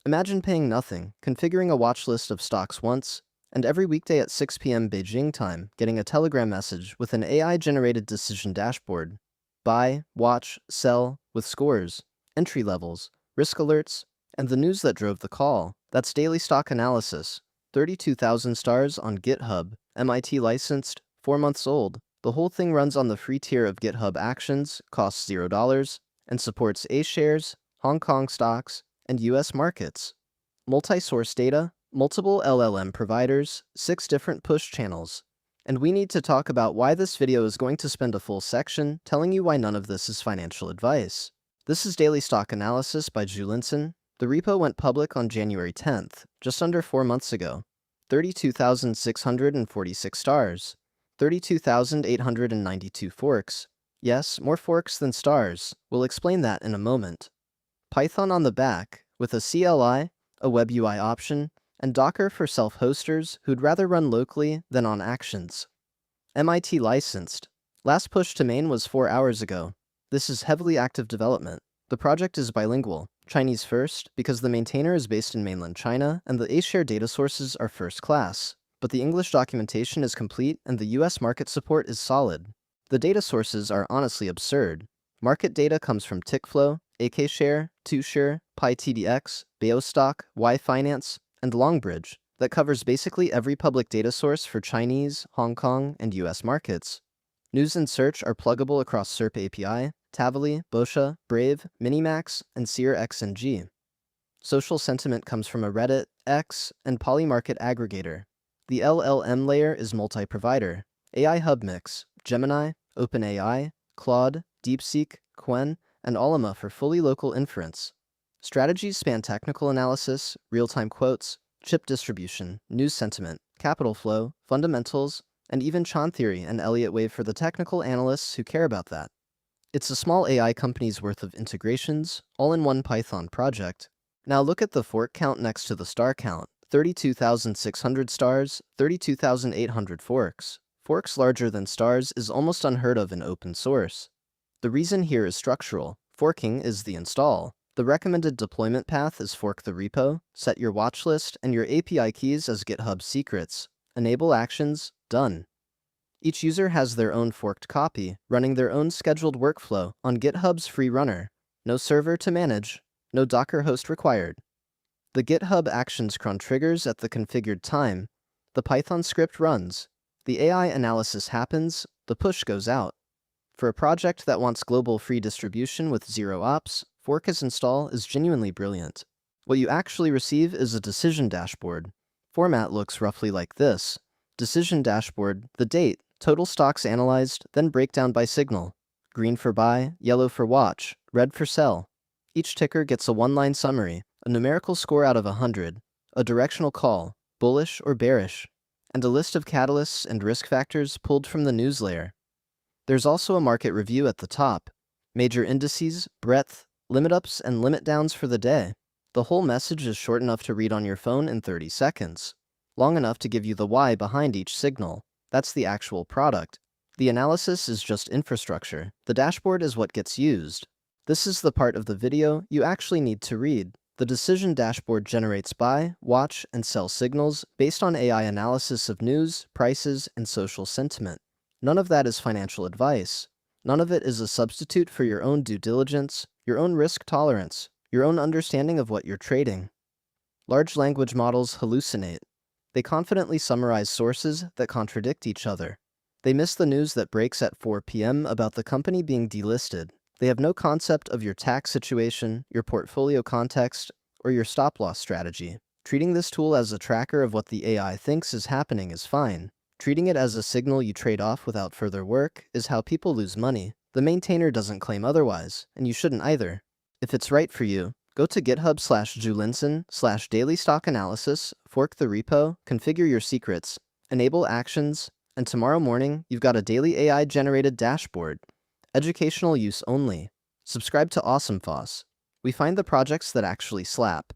Imagine paying nothing, configuring a watch list of stocks once, and every weekday at 6 p.m. Beijing time, getting a Telegram message with an AI-generated decision dashboard. Buy, watch, sell, with scores, entry levels, risk alerts, and the news that drove the call. That's daily stock analysis. 32,000 stars on GitHub, MIT licensed, 4 months old. The whole thing runs on the free tier of GitHub Actions, costs $0, and supports A-shares, Hong Kong stocks, and US markets. Multi-source data, multiple LLM providers, 6 different push channels. And we need to talk about why this video is going to spend a full section telling you why none of this is financial advice. This is Daily Stock Analysis by Julinson. The repo went public on January 10th, just under 4 months ago. 32,646 stars. 32,892 forks. Yes, more forks than stars. We'll explain that in a moment. Python on the back, with a CLI, a web UI option, and Docker for self-hosters who'd rather run locally than on Actions. MIT licensed. Last push to main was 4 hours ago. This is heavily active development. The project is bilingual, Chinese first, because the maintainer is based in mainland China and the AkShare data sources are first class. But the English documentation is complete and the US market support is solid. The data sources are honestly absurd. Market data comes from TickFlow, AkShare, Tushare, Pytdx, Baostock, YFinance, and Longbridge that covers basically every public data source for Chinese, Hong Kong, and US markets. News and search are pluggable across SerpAPI, Tavily, Bocha, Brave, MiniMax, and SearXNG. Social sentiment comes from a Reddit, X, and Polymarket aggregator. The LLM layer is multi-provider. AIHubMix, Gemini, OpenAI, Claude, DeepSeek, Qwen, and Ollama for fully local inference. Strategies span technical analysis, real-time quotes, chip distribution, news sentiment, capital flow, fundamentals, and even Chan theory and Elliott wave for the technical analysts who care about that. It's a small AI company's worth of integrations, all in one Python project. Now look at the fork count next to the star count. 32,600 stars, 32,800 forks. Forks larger than stars is almost unheard of in open source. The reason here is structural. Forking is the install. The recommended deployment path is fork the repo, set your watchlist and your API keys as GitHub secrets. Enable actions, done. Each user has their own forked copy, running their own scheduled workflow on GitHub's free runner. No server to manage, no Docker host required. The GitHub Actions cron triggers at the configured time. The Python script runs. The AI analysis happens, the push goes out. For a project that wants global free distribution with zero ops, fork as install is genuinely brilliant. What you actually receive is a decision dashboard. Format looks roughly like this. Decision dashboard, the date, total stocks analyzed, then breakdown by signal. Green for buy, yellow for watch, red for sell. Each ticker gets a one-line summary, a numerical score out of 100, a directional call, bullish or bearish, and a list of catalysts and risk factors pulled from the news layer. There's also a market review at the top, major indices, breadth, limit ups and limit downs for the day. The whole message is short enough to read on your phone in 30 seconds, long enough to give you the why behind each signal. That's the actual product. The analysis is just infrastructure. The dashboard is what gets used. This is the part of the video you actually need to read. The decision dashboard generates buy, watch, and sell signals based on AI analysis of news, prices, and social sentiment. None of that is financial advice. None of it is a substitute for your own due diligence, your own risk tolerance, your own understanding of what you're trading. Large language models hallucinate. They confidently summarize sources that contradict each other. They miss the news that breaks at 4 p.m. about the company being delisted. They have no concept of your tax situation, your portfolio context, or your stop-loss strategy. Treating this tool as a tracker of what the AI thinks is happening is fine. Treating it as a signal you trade off without further work is how people lose money. The maintainer doesn't claim otherwise, and you shouldn't either. If it's right for you, go to github/julinson/dailystockanalysis, fork the repo, configure your secrets, enable actions, and tomorrow morning you've got a daily AI-generated dashboard. Educational use only. Subscribe to Awesome FOSS. We find the projects that actually slap.